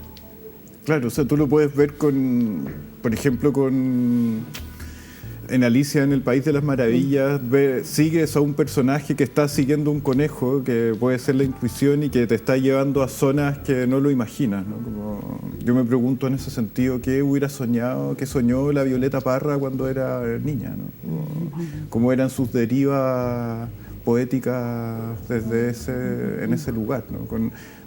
Claro, o sea, tú lo puedes ver por ejemplo, en Alicia en el País de las Maravillas, sigues a un personaje que está siguiendo un conejo, que puede ser la intuición y que te está llevando a zonas que no lo imaginas, ¿no? Como, yo me pregunto en ese sentido, ¿qué hubiera soñado, qué soñó la Violeta Parra cuando era niña, ¿no? ¿Cómo eran sus derivas poéticas en ese lugar, ¿no?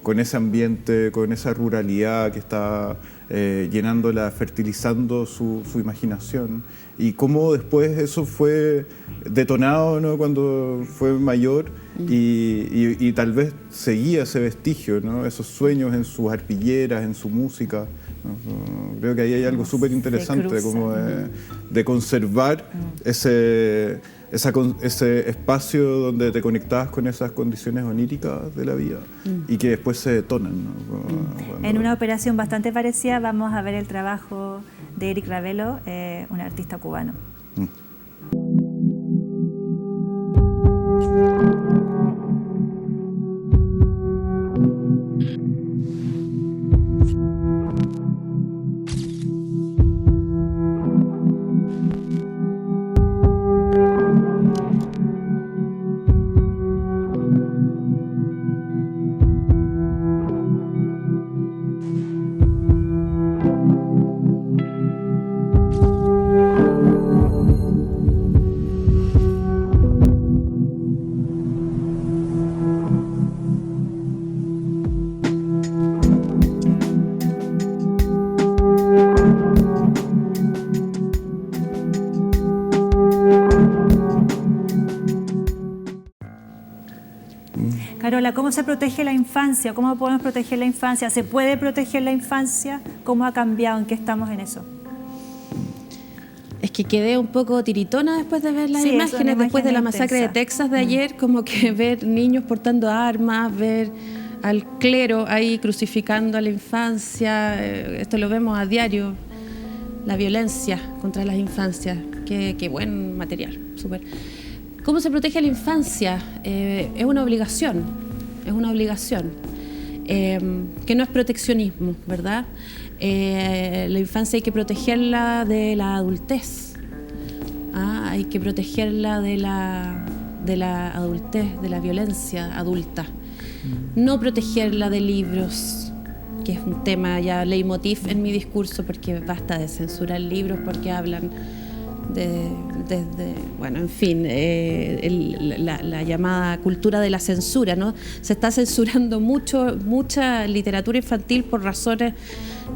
Con ese ambiente, con esa ruralidad que está llenándola, fertilizando su imaginación, y cómo después eso fue detonado, ¿no? Cuando fue mayor y tal vez seguía ese vestigio, ¿no? Esos sueños en sus arpilleras, en su música, ¿no? Creo que ahí hay algo súper interesante como de conservar ese espacio donde te conectabas con esas condiciones oníricas de la vida y que después se detonan, ¿no? En una operación bastante parecida vamos a ver el trabajo de Eric Ravelo, un artista cubano. Carola, ¿cómo se protege la infancia? ¿Cómo podemos proteger la infancia? ¿Se puede proteger la infancia? ¿Cómo ha cambiado? ¿En qué estamos en eso? Es que quedé un poco tiritona después de ver las imágenes, después de la masacre de Texas de ayer, como que ver niños portando armas, ver al clero ahí crucificando a la infancia, esto lo vemos a diario, la violencia contra las infancias, qué buen material, súper. ¿Cómo se protege a la infancia? Es una obligación, que no es proteccionismo, ¿verdad? La infancia hay que protegerla de la adultez, hay que protegerla de la adultez, de la violencia adulta, no protegerla de libros, que es un tema ya leitmotiv en mi discurso, porque basta de censurar libros porque hablan bueno, en fin, la llamada cultura de la censura, ¿no? Se está censurando mucha literatura infantil por razones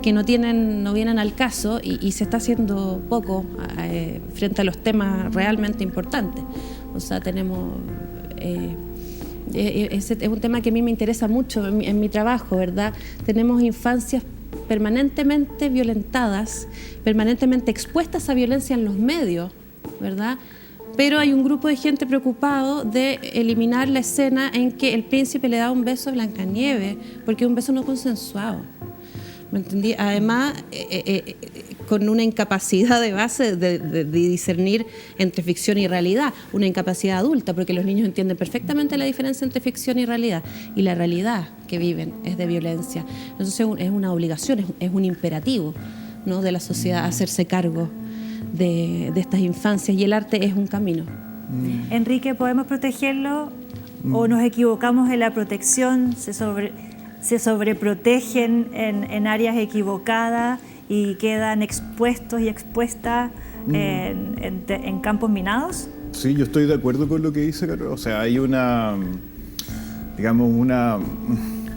que no vienen al caso y se está haciendo poco frente a los temas realmente importantes. O sea, tenemos... es un tema que a mí me interesa mucho en mi trabajo, ¿verdad? Tenemos infancias permanentemente violentadas, permanentemente expuestas a violencia en los medios, ¿verdad? Pero hay un grupo de gente preocupado de eliminar la escena en que el príncipe le da un beso a Blancanieves, porque es un beso no consensuado. ¿Me entendí? Además, con una incapacidad de base de discernir entre ficción y realidad, una incapacidad adulta, porque los niños entienden perfectamente la diferencia entre ficción y realidad, y la realidad que viven es de violencia. Entonces es una obligación, es un imperativo, ¿no?, de la sociedad hacerse cargo de estas infancias, y el arte es un camino. Enrique, ¿podemos protegerlo o nos equivocamos en la protección? ¿Se sobreprotegen en áreas equivocadas y quedan expuestos y expuestas en campos minados? Sí, yo estoy de acuerdo con lo que dice Carol. O sea, hay una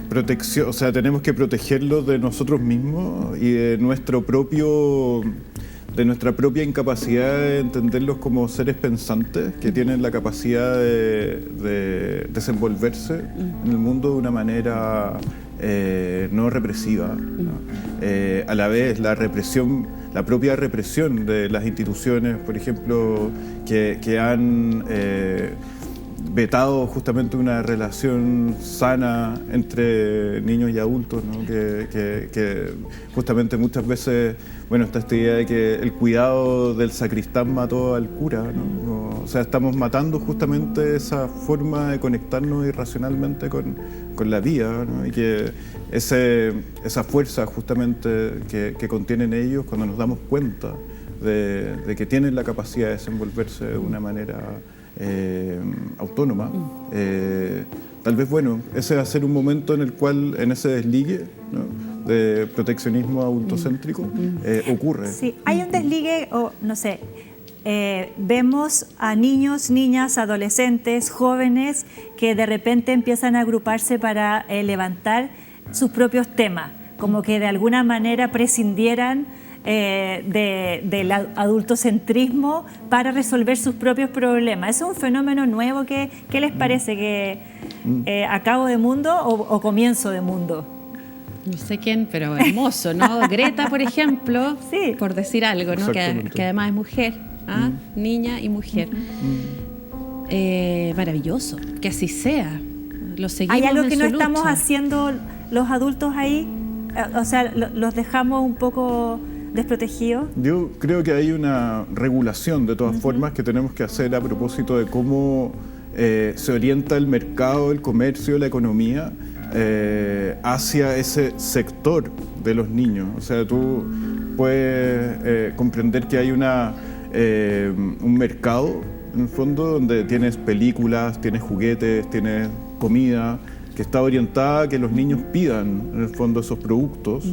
protección, o sea, tenemos que protegerlo de nosotros mismos y de nuestra propia incapacidad de entenderlos como seres pensantes que tienen la capacidad de desenvolverse en el mundo de una manera no represiva, ¿no? A la vez la propia represión de las instituciones, por ejemplo, que han vetado justamente una relación sana entre niños y adultos, ¿no? que justamente muchas veces, bueno, está esta idea de que el cuidado del sacristán mató al cura, ¿no? O sea, estamos matando justamente esa forma de conectarnos irracionalmente con la vida, ¿no? Y que esa fuerza justamente que contienen ellos, cuando nos damos cuenta de que tienen la capacidad de desenvolverse de una manera autónoma, tal vez, bueno, ese va a ser un momento en el cual, en ese desligue, ¿no?, de proteccionismo adultocéntrico, ocurre. Sí, hay un desligue, o no sé, vemos a niños, niñas, adolescentes, jóvenes que de repente empiezan a agruparse para levantar sus propios temas, como que de alguna manera prescindieran del adultocentrismo para resolver sus propios problemas. ¿Es un fenómeno nuevo? ¿Qué les parece? ¿Que acabo de mundo o comienzo de mundo? No sé quién, pero hermoso, ¿no? Greta, por ejemplo, sí, por decir algo, ¿no? Que además es mujer, niña y mujer. maravilloso, que así sea. Lo seguimos. ¿Hay algo en que su no estamos lucha. haciendo los adultos ahí? O sea, los dejamos un poco desprotegidos. Yo creo que hay una regulación de todas formas que tenemos que hacer a propósito de cómo se orienta el mercado, el comercio, la economía hacia ese sector de los niños. O sea, tú puedes comprender que hay un mercado, en el fondo, donde tienes películas, tienes juguetes, tienes comida, que está orientada a que los niños pidan, en el fondo, esos productos.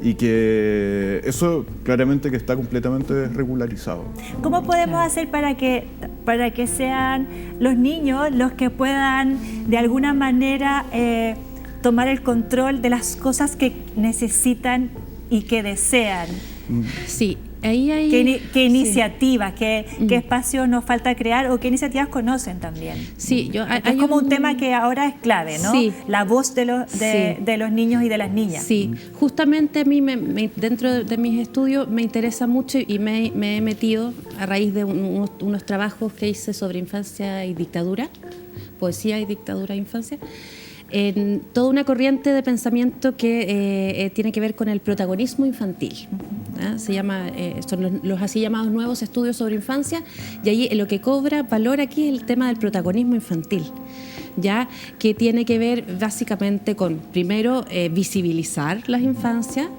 Y que eso claramente que está completamente desregularizado. ¿Cómo podemos hacer para que sean los niños los que puedan de alguna manera tomar el control de las cosas que necesitan y que desean? Sí, ahí hay... ¿Qué iniciativas, qué espacios nos falta crear o qué iniciativas conocen también? Sí, Es como un tema que ahora es clave, ¿no? Sí. La voz de los niños y de las niñas. Sí, justamente a mí dentro de mis estudios me interesa mucho y me he metido a raíz de unos trabajos que hice sobre infancia y dictadura, poesía y dictadura e infancia, en toda una corriente de pensamiento que tiene que ver con el protagonismo infantil. Se llama, son los así llamados nuevos estudios sobre infancia, y ahí lo que cobra valor aquí es el tema del protagonismo infantil, ya que tiene que ver básicamente con, primero, visibilizar las infancias,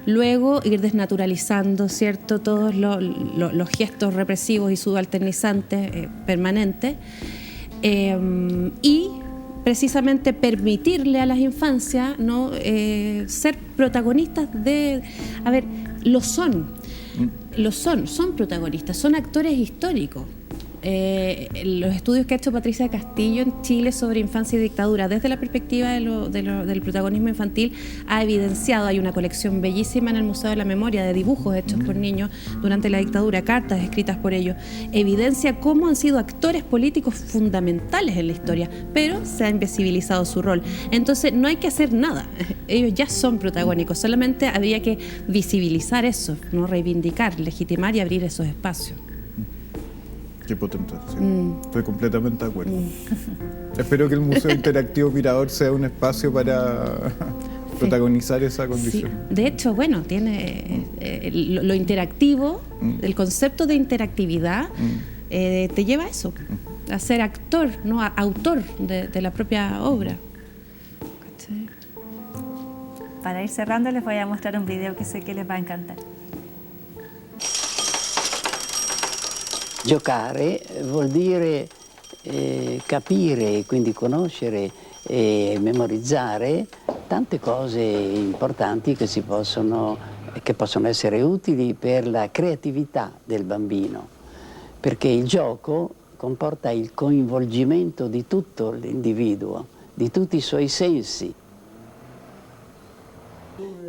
luego ir desnaturalizando, ¿cierto?, todos los gestos represivos y subalternizantes permanentes, y precisamente permitirle a las infancias, ¿no?, ser protagonistas de... A ver, son protagonistas, son actores históricos. Los estudios que ha hecho Patricia Castillo en Chile sobre infancia y dictadura desde la perspectiva del protagonismo infantil ha evidenciado, hay una colección bellísima en el Museo de la Memoria de dibujos hechos por niños durante la dictadura, cartas escritas por ellos, evidencia cómo han sido actores políticos fundamentales en la historia, pero se ha invisibilizado su rol. Entonces no hay que hacer nada, ellos ya son protagónicos, solamente habría que visibilizar eso, ¿no?, reivindicar, legitimar y abrir esos espacios. Qué potente, sí. Estoy completamente de acuerdo. Espero que el Museo Interactivo Mirador sea un espacio para protagonizar esa condición. Sí. De hecho, bueno, tiene lo interactivo, el concepto de interactividad te lleva a eso, a ser actor, ¿no?, autor de la propia obra. ¿Cachai? Para ir cerrando les voy a mostrar un video que sé que les va a encantar. Giocare vuol dire capire, quindi conoscere e memorizzare tante cose importanti che possono essere utili per la creatività del bambino, perché il gioco comporta il coinvolgimento di tutto l'individuo, di tutti i suoi sensi.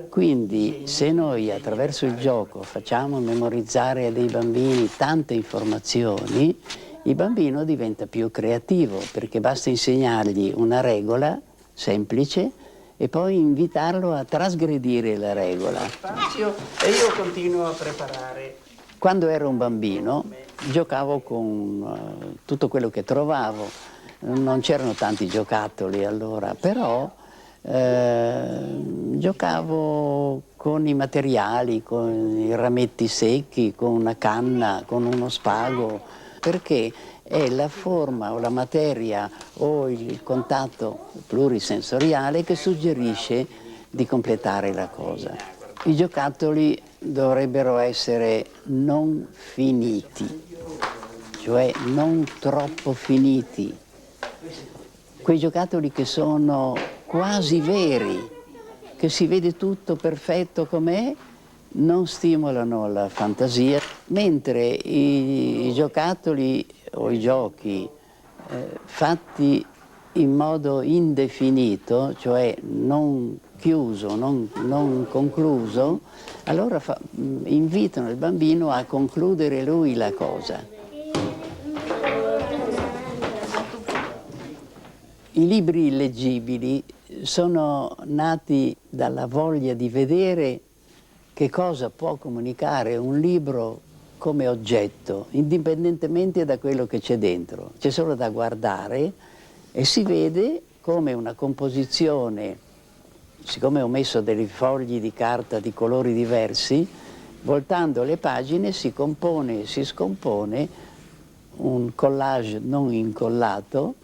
Quindi se noi attraverso il gioco facciamo memorizzare dei bambini tante informazioni, il bambino diventa più creativo, perché basta insegnargli una regola semplice e poi invitarlo a trasgredire la regola. E io continuo a preparare. Quando ero un bambino giocavo con tutto quello che trovavo, non c'erano tanti giocattoli allora, però giocavo con i materiali, con i rametti secchi, con una canna, con uno spago, perché è la forma o la materia o il contatto plurisensoriale che suggerisce di completare la cosa. I giocattoli dovrebbero essere non finiti, cioè non troppo finiti. Quei giocattoli che sono quasi veri, che si vede tutto perfetto com'è, non stimolano la fantasia, mentre i giocattoli o i giochi fatti in modo indefinito, cioè non chiuso, non concluso, allora invitano il bambino a concludere lui la cosa. I libri illeggibili sono nati dalla voglia di vedere che cosa può comunicare un libro come oggetto, indipendentemente da quello che c'è dentro. C'è solo da guardare e si vede come una composizione, siccome ho messo dei fogli di carta di colori diversi, voltando le pagine si compone e si scompone un collage non incollato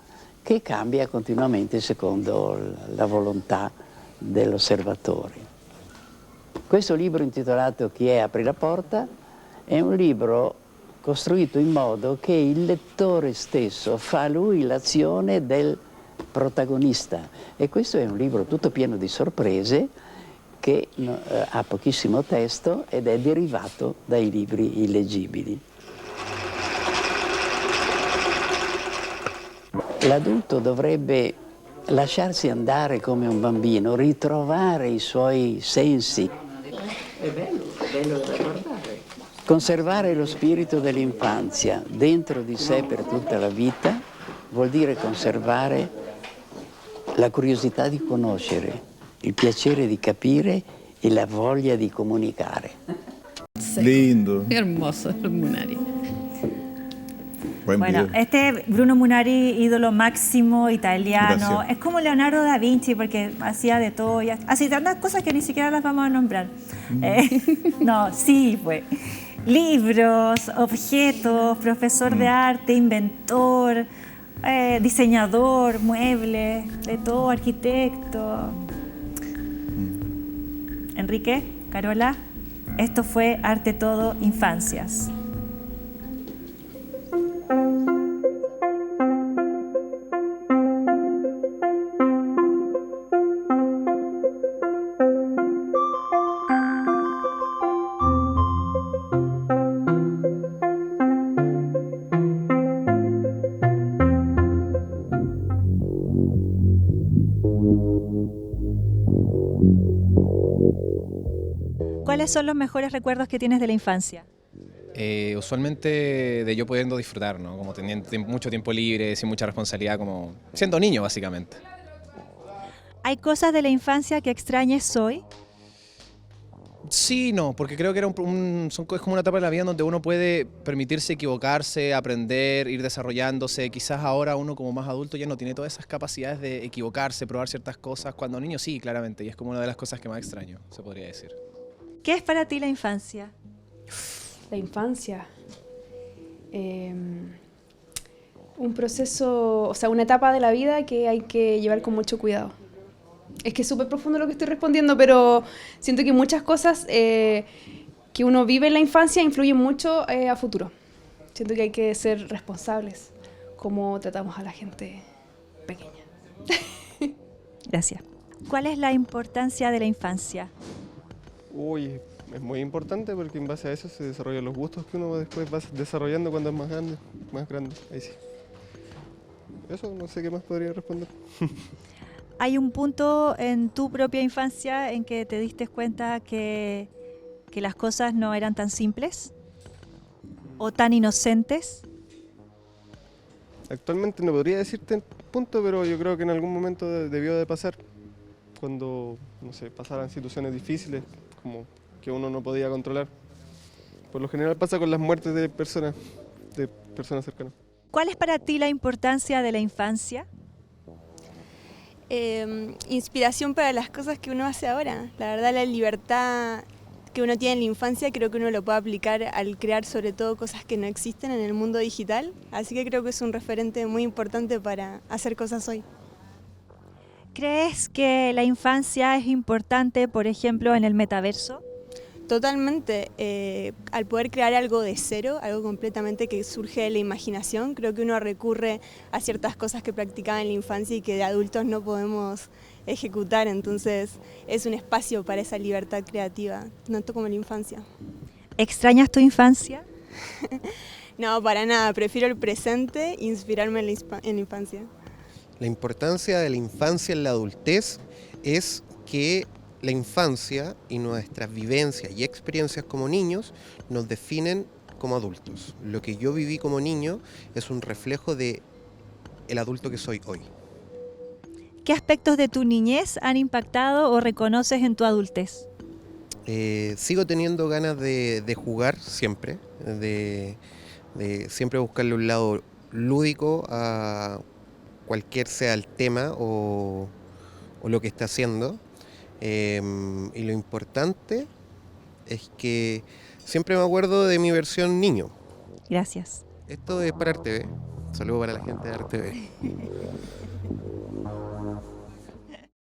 che cambia continuamente secondo la volontà dell'osservatore. Questo libro intitolato Chi è apri la porta è un libro costruito in modo che il lettore stesso fa lui l'azione del protagonista, e questo è un libro tutto pieno di sorprese che ha pochissimo testo ed è derivato dai libri illeggibili. L'adulto dovrebbe lasciarsi andare come un bambino, ritrovare i suoi sensi. È bello da guardare. Conservare lo spirito dell'infanzia dentro di sé per tutta la vita vuol dire conservare la curiosità di conoscere, il piacere di capire e la voglia di comunicare. Lindo. Hermoso, Munari. Buen Bueno, video. este Bruno Munari, ídolo máximo italiano, Gracias. es como Leonardo da Vinci porque hacía de todo, y hacía tantas cosas que ni siquiera las vamos a nombrar. No, sí, pues. Libros, objetos, profesor de arte, inventor, diseñador, muebles, de todo, arquitecto. Enrique, Carola, esto fue Arte Todo Infancias. ¿Cuáles son los mejores recuerdos que tienes de la infancia? Usualmente de yo pudiendo disfrutar, ¿no? Como teniendo mucho tiempo libre, sin mucha responsabilidad, como siendo niño básicamente. ¿Hay cosas de la infancia que extrañes hoy? Sí, no, porque creo que era es como una etapa de la vida en donde uno puede permitirse equivocarse, aprender, ir desarrollándose. Quizás ahora uno como más adulto ya no tiene todas esas capacidades de equivocarse, probar ciertas cosas. Cuando niño sí, claramente, y es como una de las cosas que más extraño, se podría decir. ¿Qué es para ti la infancia? La infancia. Un proceso, o sea, una etapa de la vida que hay que llevar con mucho cuidado. Es que es súper profundo lo que estoy respondiendo, pero siento que muchas cosas que uno vive en la infancia influyen mucho a futuro. Siento que hay que ser responsables como tratamos a la gente pequeña. Gracias. ¿Cuál es la importancia de la infancia? Uy, es muy importante porque en base a eso se desarrollan los gustos que uno después va desarrollando cuando es más grande. Ahí sí. Eso, no sé qué más podría responder. ¿Hay un punto en tu propia infancia en que te diste cuenta que las cosas no eran tan simples o tan inocentes? Actualmente no podría decirte el punto, pero yo creo que en algún momento debió de pasar. Cuando, no sé, pasaran situaciones difíciles, como que uno no podía controlar. Por lo general pasa con las muertes de personas cercanas. ¿Cuál es para ti la importancia de la infancia? Inspiración para las cosas que uno hace ahora. La verdad, la libertad que uno tiene en la infancia creo que uno lo puede aplicar al crear sobre todo cosas que no existen en el mundo digital. Así que creo que es un referente muy importante para hacer cosas hoy. ¿Crees que la infancia es importante, por ejemplo, en el metaverso? Totalmente. Al poder crear algo de cero, algo completamente que surge de la imaginación, creo que uno recurre a ciertas cosas que practicaba en la infancia y que de adultos no podemos ejecutar. Entonces es un espacio para esa libertad creativa, tanto como la infancia. ¿Extrañas tu infancia? No, para nada. Prefiero el presente e inspirarme en la infancia. La importancia de la infancia en la adultez es que la infancia y nuestras vivencias y experiencias como niños nos definen como adultos. Lo que yo viví como niño es un reflejo de el adulto que soy hoy. ¿Qué aspectos de tu niñez han impactado o reconoces en tu adultez? Sigo teniendo ganas de jugar siempre, de siempre buscarle un lado lúdico a cualquier sea el tema o lo que esté haciendo. Y lo importante es que siempre me acuerdo de mi versión niño. Gracias. Esto es para RTV. Saludos para la gente de RTV.